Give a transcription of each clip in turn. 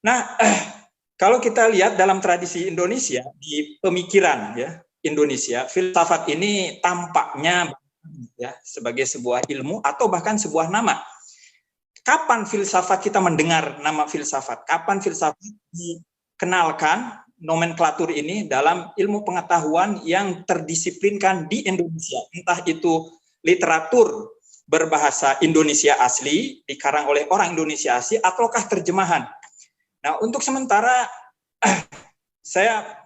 Nah, kalau kita lihat dalam tradisi Indonesia, di pemikiran ya Indonesia, filsafat ini tampaknya ya sebagai sebuah ilmu atau bahkan sebuah nama. Kapan filsafat kita mendengar nama filsafat? Kapan filsafat dikenalkan nomenklatur ini dalam ilmu pengetahuan yang terdisiplinkan di Indonesia? Entah itu literatur berbahasa Indonesia asli, dikarang oleh orang Indonesia asli, ataukah terjemahan. Nah, untuk sementara saya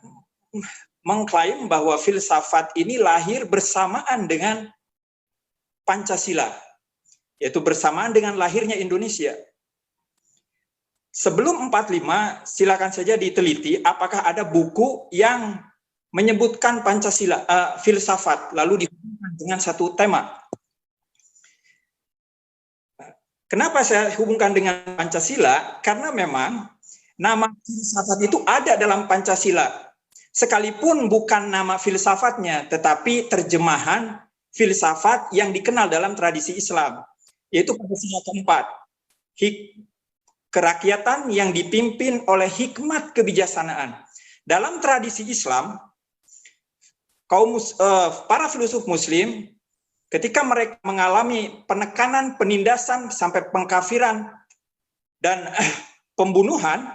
mengklaim bahwa filsafat ini lahir bersamaan dengan Pancasila, yaitu bersamaan dengan lahirnya Indonesia. Sebelum 45, silakan saja diteliti apakah ada buku yang menyebutkan Pancasila, filsafat, lalu dihubungkan dengan satu tema. Kenapa saya hubungkan dengan Pancasila? Karena memang nama filsafat itu ada dalam Pancasila. Sekalipun bukan nama filsafatnya, tetapi terjemahan filsafat yang dikenal dalam tradisi Islam. Yaitu Pancasila keempat. Kerakyatan yang dipimpin oleh hikmat kebijaksanaan. Dalam tradisi Islam, para filsuf Muslim, ketika mereka mengalami penekanan, penindasan, sampai pengkafiran, dan pembunuhan,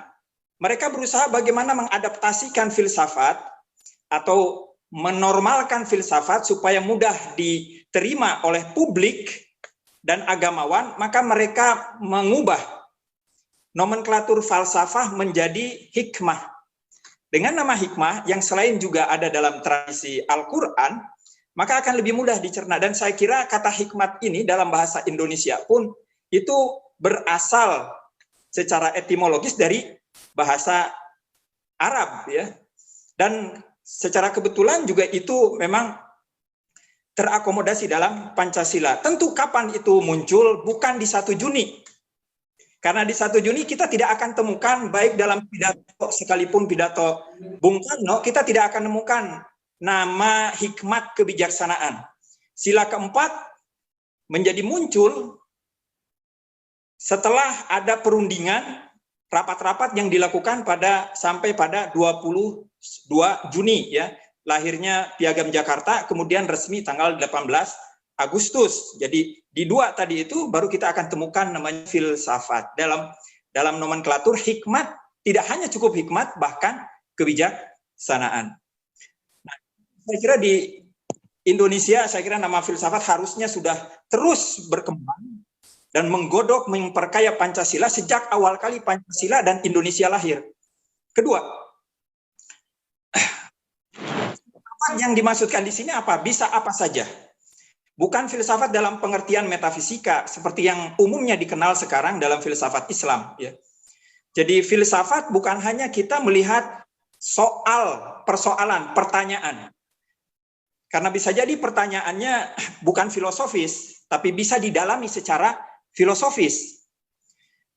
mereka berusaha bagaimana mengadaptasikan filsafat atau menormalkan filsafat supaya mudah diterima oleh publik dan agamawan, maka mereka mengubah nomenklatur falsafah menjadi hikmah. Dengan nama hikmah yang selain juga ada dalam tradisi Al-Quran, maka akan lebih mudah dicerna. Dan saya kira kata hikmat ini dalam bahasa Indonesia pun itu berasal secara etimologis dari bahasa Arab ya. Dan secara kebetulan juga itu memang terakomodasi dalam Pancasila. Tentu kapan itu muncul? Bukan di 1 Juni. Karena di 1 Juni kita tidak akan temukan, baik dalam pidato sekalipun pidato Bung Karno, kita tidak akan temukan nama hikmat kebijaksanaan. Sila keempat menjadi muncul setelah ada perundingan rapat-rapat yang dilakukan sampai pada 22 Juni ya, lahirnya Piagam Jakarta, kemudian resmi tanggal 18 Agustus. Jadi di 2 tadi itu baru kita akan temukan namanya filsafat. Dalam nomenklatur hikmat tidak hanya cukup hikmat, bahkan kebijaksanaan. Nah, saya kira di Indonesia, saya kira nama filsafat harusnya sudah terus berkembang dan menggodok, memperkaya Pancasila sejak awal kali Pancasila dan Indonesia lahir. Kedua, yang dimaksudkan di sini apa? Bisa apa saja. Bukan filsafat dalam pengertian metafisika seperti yang umumnya dikenal sekarang dalam filsafat Islam. Ya. Jadi filsafat bukan hanya kita melihat persoalan, pertanyaan. Karena bisa jadi pertanyaannya bukan filosofis, tapi bisa didalami secara filosofis.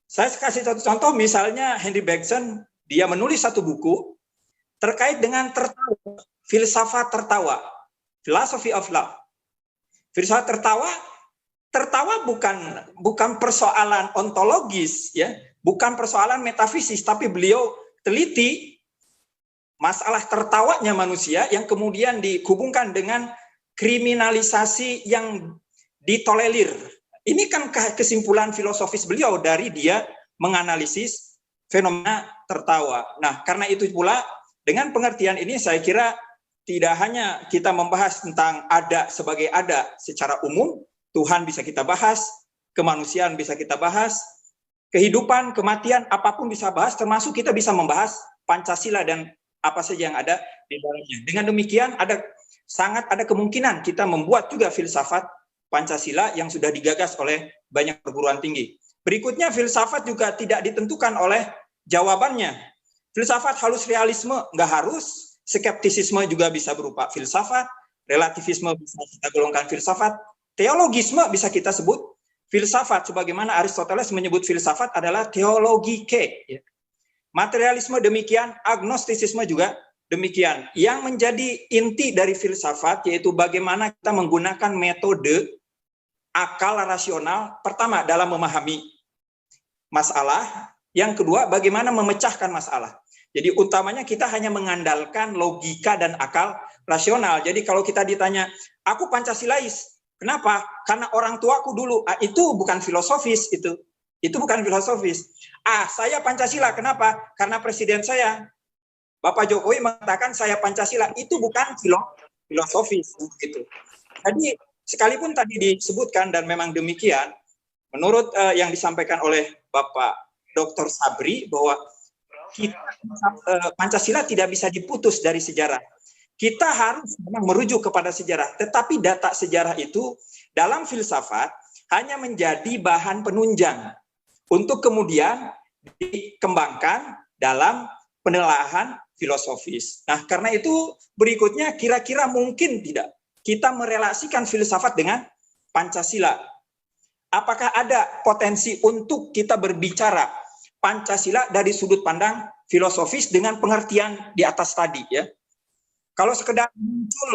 Saya kasih satu contoh, misalnya Henry Bergson, dia menulis satu buku terkait dengan tertawa, filsafat tertawa, Philosophy of Love. Filsafat tertawa bukan persoalan ontologis, ya, bukan persoalan metafisis, tapi beliau teliti masalah tertawanya manusia yang kemudian dihubungkan dengan kriminalisasi yang ditolerir. Ini kan kesimpulan filosofis beliau dari dia menganalisis fenomena tertawa. Nah, karena itu pula dengan pengertian ini saya kira tidak hanya kita membahas tentang ada sebagai ada secara umum, Tuhan bisa kita bahas, kemanusiaan bisa kita bahas, kehidupan, kematian, apapun bisa bahas, termasuk kita bisa membahas Pancasila dan apa saja yang ada di dalamnya. Dengan demikian sangat ada kemungkinan kita membuat juga filsafat Pancasila yang sudah digagas oleh banyak perguruan tinggi. Berikutnya, filsafat juga tidak ditentukan oleh jawabannya. Filsafat halus realisme nggak harus. Skeptisisme juga bisa berupa filsafat, relativisme bisa kita golongkan filsafat, teologisme bisa kita sebut filsafat, sebagaimana Aristoteles menyebut filsafat adalah theologike. Materialisme demikian, agnostisisme juga demikian. Yang menjadi inti dari filsafat yaitu bagaimana kita menggunakan metode akal rasional, pertama dalam memahami masalah, Yang kedua, bagaimana memecahkan masalah. Jadi utamanya kita hanya mengandalkan logika dan akal rasional. Jadi kalau kita ditanya, aku Pancasilais, kenapa? Karena orang tuaku dulu. Itu bukan filosofis itu. Itu bukan filosofis. Saya Pancasila, kenapa? Karena presiden saya, Bapak Jokowi mengatakan saya Pancasila. Itu bukan filosofis gitu. Jadi sekalipun tadi disebutkan dan memang demikian, menurut yang disampaikan oleh Bapak Dr. Sabri bahwa Pancasila tidak bisa diputus dari sejarah. Kita harus memang merujuk kepada sejarah. Tetapi data sejarah itu dalam filsafat hanya menjadi bahan penunjang untuk kemudian dikembangkan dalam penelaahan filosofis. Nah, karena itu berikutnya kira-kira mungkin tidak kita merelasikan filsafat dengan Pancasila. Apakah ada potensi untuk kita berbicara Pancasila dari sudut pandang filosofis dengan pengertian di atas tadi ya? Kalau sekedar muncul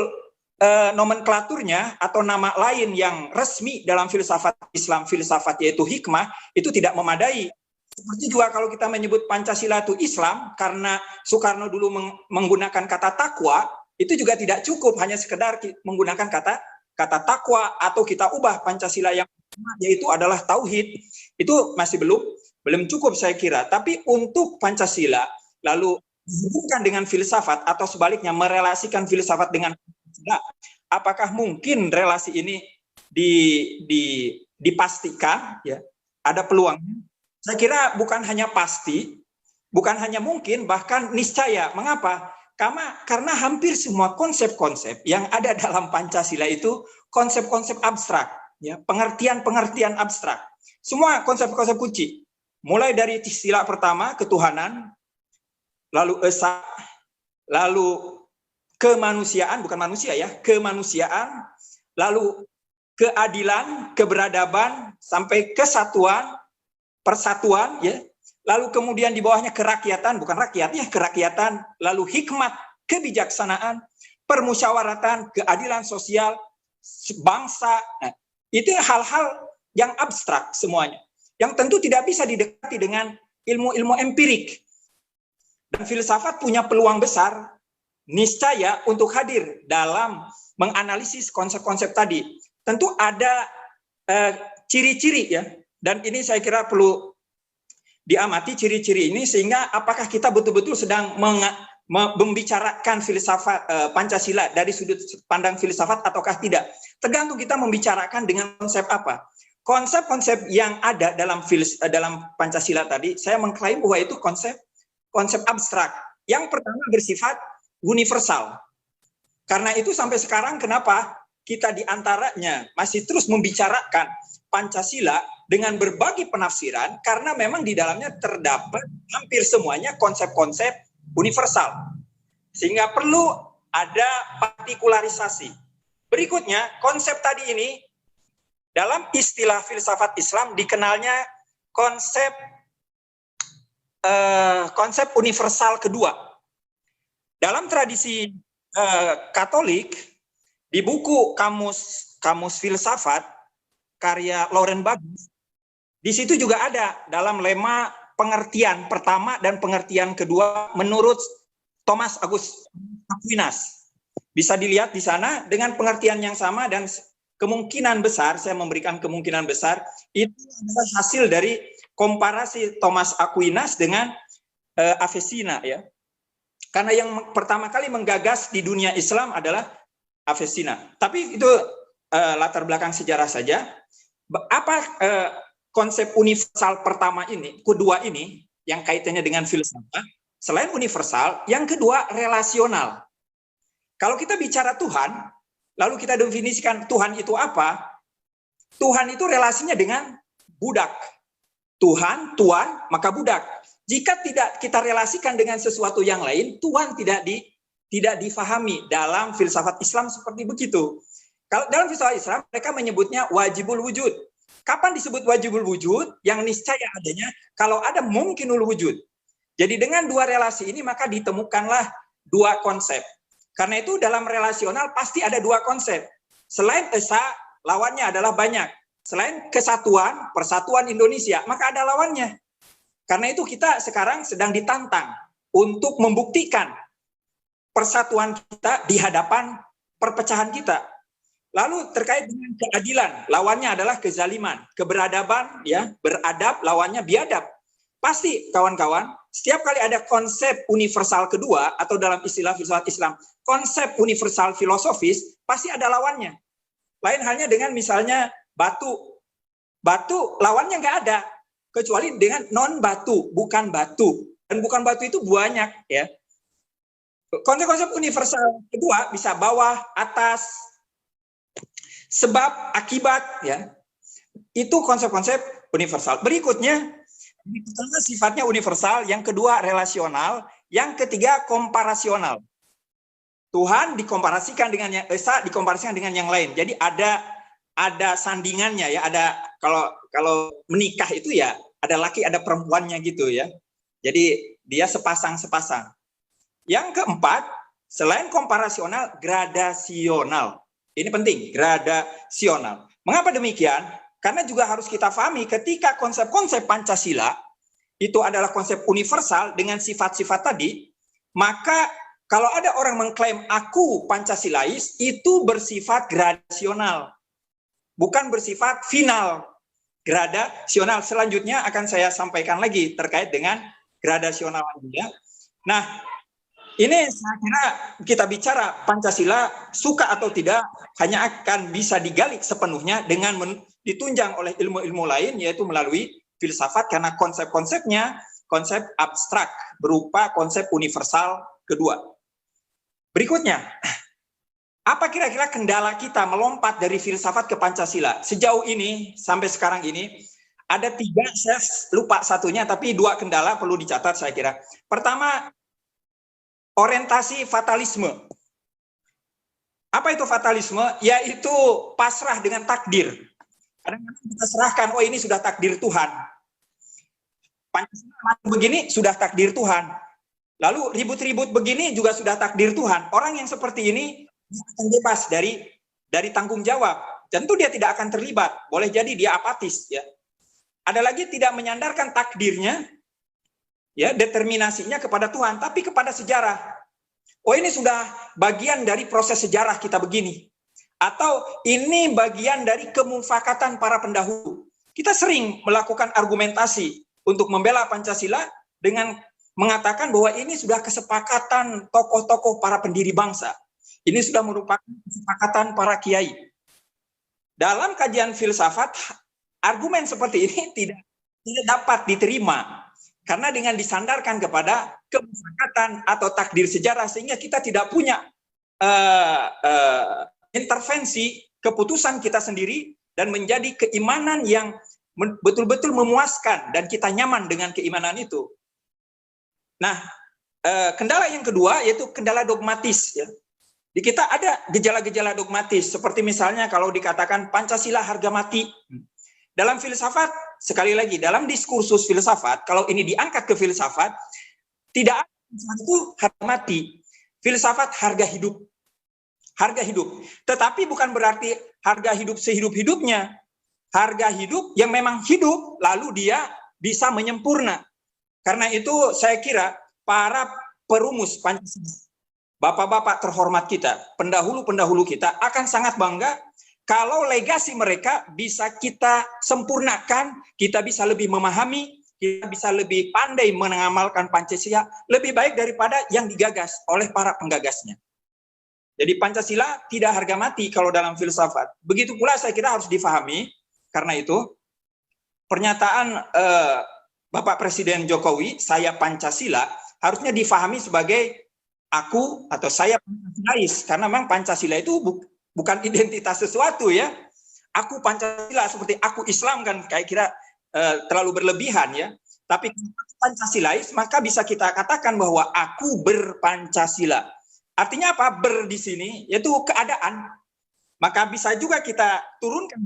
nomenklaturnya atau nama lain yang resmi dalam filsafat Islam, filsafat yaitu hikmah, itu tidak memadai. Seperti juga kalau kita menyebut Pancasila itu Islam, karena Soekarno dulu menggunakan kata takwa, itu juga tidak cukup hanya sekedar menggunakan kata takwa, atau kita ubah Pancasila yang yaitu adalah tauhid. Itu masih belum cukup saya kira. Tapi untuk Pancasila lalu dihubungkan dengan filsafat atau sebaliknya merelasikan filsafat dengan Pancasila, apakah mungkin relasi ini dipastikan ya? Ada peluangnya? Saya kira bukan hanya pasti, bukan hanya mungkin, bahkan niscaya. Mengapa? Karena hampir semua konsep-konsep yang ada dalam Pancasila itu konsep-konsep abstrak, ya, pengertian-pengertian abstrak. Semua konsep-konsep kunci. Mulai dari istilah pertama, ketuhanan, lalu esa, lalu kemanusiaan, bukan manusia ya, kemanusiaan, lalu keadilan, keberadaban, sampai kesatuan, persatuan, ya. Lalu kemudian di bawahnya kerakyatan, bukan rakyat ya, kerakyatan, lalu hikmat, kebijaksanaan, permusyawaratan, keadilan sosial, bangsa. Nah, itu hal-hal yang abstrak semuanya, yang tentu tidak bisa didekati dengan ilmu-ilmu empirik. Dan filsafat punya peluang besar, niscaya untuk hadir dalam menganalisis konsep-konsep tadi. Tentu ada ciri-ciri ya. Dan ini saya kira perlu diamati ciri-ciri ini, sehingga apakah kita betul-betul sedang membicarakan filsafat Pancasila dari sudut pandang filsafat ataukah tidak. Tergantung kita membicarakan dengan konsep apa. Konsep-konsep yang ada dalam Pancasila tadi, saya mengklaim bahwa itu konsep abstrak. Yang pertama bersifat universal. Karena itu sampai sekarang kenapa kita diantaranya masih terus membicarakan Pancasila dengan berbagai penafsiran, karena memang di dalamnya terdapat hampir semuanya konsep-konsep universal. Sehingga perlu ada partikularisasi. Berikutnya, konsep tadi ini dalam istilah filsafat Islam dikenalnya konsep universal kedua. Dalam tradisi Katolik, di buku kamus filsafat karya Lauren Bagus, di situ juga ada dalam lema pengertian pertama dan pengertian kedua menurut Thomas Aquinas. Bisa dilihat di sana dengan pengertian yang sama, dan kemungkinan besar, saya memberikan kemungkinan besar, itu adalah hasil dari komparasi Thomas Aquinas dengan Avicenna ya. Karena yang pertama kali menggagas di dunia Islam adalah Avicenna. Tapi itu latar belakang sejarah saja. Apa konsep universal pertama ini, kedua ini, yang kaitannya dengan filsafat, selain universal, yang kedua relasional. Kalau kita bicara Tuhan, lalu kita definisikan Tuhan itu apa? Tuhan itu relasinya dengan budak. Tuhan, tuan, maka budak. Jika tidak kita relasikan dengan sesuatu yang lain, Tuhan tidak difahami dalam filsafat Islam seperti begitu. Kalau dalam filsafat Islam, mereka menyebutnya wajibul wujud. Kapan disebut wajibul wujud? Yang niscaya adanya kalau ada mungkinul wujud. Jadi dengan dua relasi ini maka ditemukanlah dua konsep. Karena itu dalam relasional pasti ada dua konsep. Selain esa, lawannya adalah banyak. Selain kesatuan, persatuan Indonesia, maka ada lawannya. Karena itu kita sekarang sedang ditantang untuk membuktikan persatuan kita di hadapan perpecahan kita. Lalu terkait dengan keadilan, lawannya adalah kezaliman. Keberadaban, ya, beradab, lawannya biadab. Pasti kawan-kawan, setiap kali ada konsep universal kedua, atau dalam istilah filsafat Islam, konsep universal filosofis, pasti ada lawannya. Lain halnya dengan misalnya batu. Batu lawannya nggak ada, kecuali dengan non-batu, bukan batu. Dan bukan batu itu banyak, ya. Konsep-konsep universal kedua bisa bawah, atas, sebab, akibat, ya. Itu konsep-konsep universal. Berikutnya, sifatnya universal, yang kedua relasional, yang ketiga komparasional. Tuhan dikomparasikan dengan yang Esa dikomparasikan dengan yang lain. Jadi ada sandingannya, ya. Ada kalau menikah itu ya ada laki ada perempuannya gitu, ya. Jadi dia sepasang-sepasang. Yang keempat, selain komparasional, gradasional. Ini penting, gradasional. Mengapa demikian? Karena juga harus kita pahami ketika konsep-konsep Pancasila itu adalah konsep universal dengan sifat-sifat tadi, maka kalau ada orang mengklaim aku Pancasilais, itu bersifat gradasional, bukan bersifat final. Gradasional. Selanjutnya akan saya sampaikan lagi terkait dengan gradasional. Nah, ini saya kira kita bicara Pancasila suka atau tidak hanya akan bisa digali sepenuhnya dengan ditunjang oleh ilmu-ilmu lain, yaitu melalui filsafat, karena konsep-konsepnya konsep abstrak berupa konsep universal kedua. Berikutnya, apa kira-kira kendala kita melompat dari filsafat ke Pancasila? Sejauh ini sampai sekarang ini ada 3, saya lupa satunya, tapi 2 kendala perlu dicatat saya kira. Pertama, orientasi fatalisme. Apa itu fatalisme? Yaitu pasrah dengan takdir. Kadang-kadang kita serahkan, oh ini sudah takdir Tuhan. Pancasila begini sudah takdir Tuhan. Lalu ribut-ribut begini juga sudah takdir Tuhan. Orang yang seperti ini akan bebas dari tanggung jawab. Tentu dia tidak akan terlibat. Boleh jadi dia apatis, ya. Ada lagi tidak menyandarkan takdirnya, ya, determinasinya kepada Tuhan, tapi kepada sejarah. Oh ini sudah bagian dari proses sejarah kita begini. Atau ini bagian dari kemufakatan para pendahulu. Kita sering melakukan argumentasi untuk membela Pancasila dengan mengatakan bahwa ini sudah kesepakatan tokoh-tokoh para pendiri bangsa. Ini sudah merupakan kesepakatan para kiai. Dalam kajian filsafat, argumen seperti ini tidak dapat diterima. Karena dengan disandarkan kepada kesepakatan atau takdir sejarah, sehingga kita tidak punya intervensi keputusan kita sendiri dan menjadi keimanan yang betul-betul memuaskan dan kita nyaman dengan keimanan itu. Nah, kendala yang kedua yaitu kendala dogmatis, ya. Di kita ada gejala-gejala dogmatis, seperti misalnya kalau dikatakan Pancasila harga mati. Dalam filsafat, sekali lagi, dalam diskursus filsafat, kalau ini diangkat ke filsafat, tidak ada itu harga mati. Filsafat harga hidup. Harga hidup. Tetapi bukan berarti harga hidup sehidup-hidupnya. Harga hidup yang memang hidup, lalu dia bisa menyempurna. Karena itu saya kira para perumus Pancasila, bapak-bapak terhormat kita, pendahulu-pendahulu kita akan sangat bangga kalau legasi mereka bisa kita sempurnakan, kita bisa lebih memahami, kita bisa lebih pandai mengamalkan Pancasila lebih baik daripada yang digagas oleh para penggagasnya. Jadi Pancasila tidak harga mati kalau dalam filsafat. Begitu pula saya kira harus difahami, karena itu pernyataan Bapak Presiden Jokowi, saya Pancasila, harusnya difahami sebagai aku atau saya Pancasilais, karena memang Pancasila itu bukan identitas sesuatu, ya. Aku Pancasila seperti aku Islam kan kayak kira terlalu berlebihan, ya. Tapi Pancasilais maka bisa kita katakan bahwa aku berpancasila. Artinya apa? Ber di sini yaitu keadaan. Maka bisa juga kita turunkan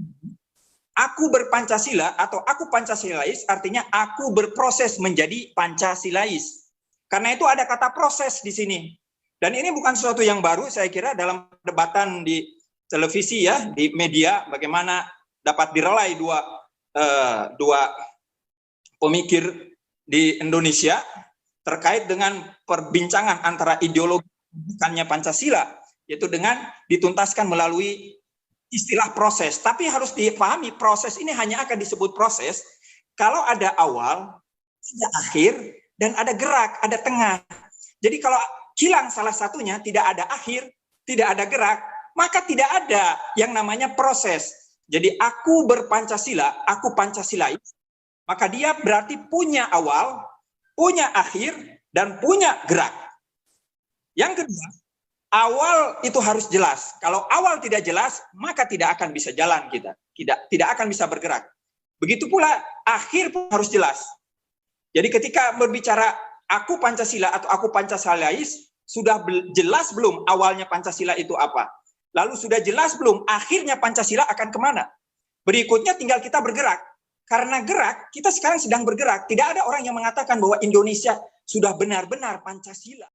aku berpancasila atau aku Pancasilais, artinya aku berproses menjadi Pancasilais. Karena itu ada kata proses di sini. Dan ini bukan sesuatu yang baru, saya kira dalam perdebatan di televisi, ya, di media, bagaimana dapat direlai dua pemikir di Indonesia terkait dengan perbincangan antara ideologi bukannya Pancasila, yaitu dengan dituntaskan melalui istilah proses. Tapi harus dipahami, proses ini hanya akan disebut proses kalau ada awal, ada akhir, dan ada gerak, ada tengah. Jadi kalau hilang salah satunya, tidak ada akhir, tidak ada gerak, maka tidak ada yang namanya proses. Jadi aku berpancasila, aku Pancasilais, maka dia berarti punya awal, punya akhir, dan punya gerak. Yang kedua, awal itu harus jelas. Kalau awal tidak jelas, maka tidak akan bisa jalan kita. Tidak akan bisa bergerak. Begitu pula akhir pun harus jelas. Jadi ketika berbicara aku Pancasila atau aku Pancasilais, sudah jelas belum awalnya Pancasila itu apa? Lalu sudah jelas belum akhirnya Pancasila akan kemana? Berikutnya tinggal kita bergerak. Karena gerak, kita sekarang sedang bergerak. Tidak ada orang yang mengatakan bahwa Indonesia sudah benar-benar Pancasila.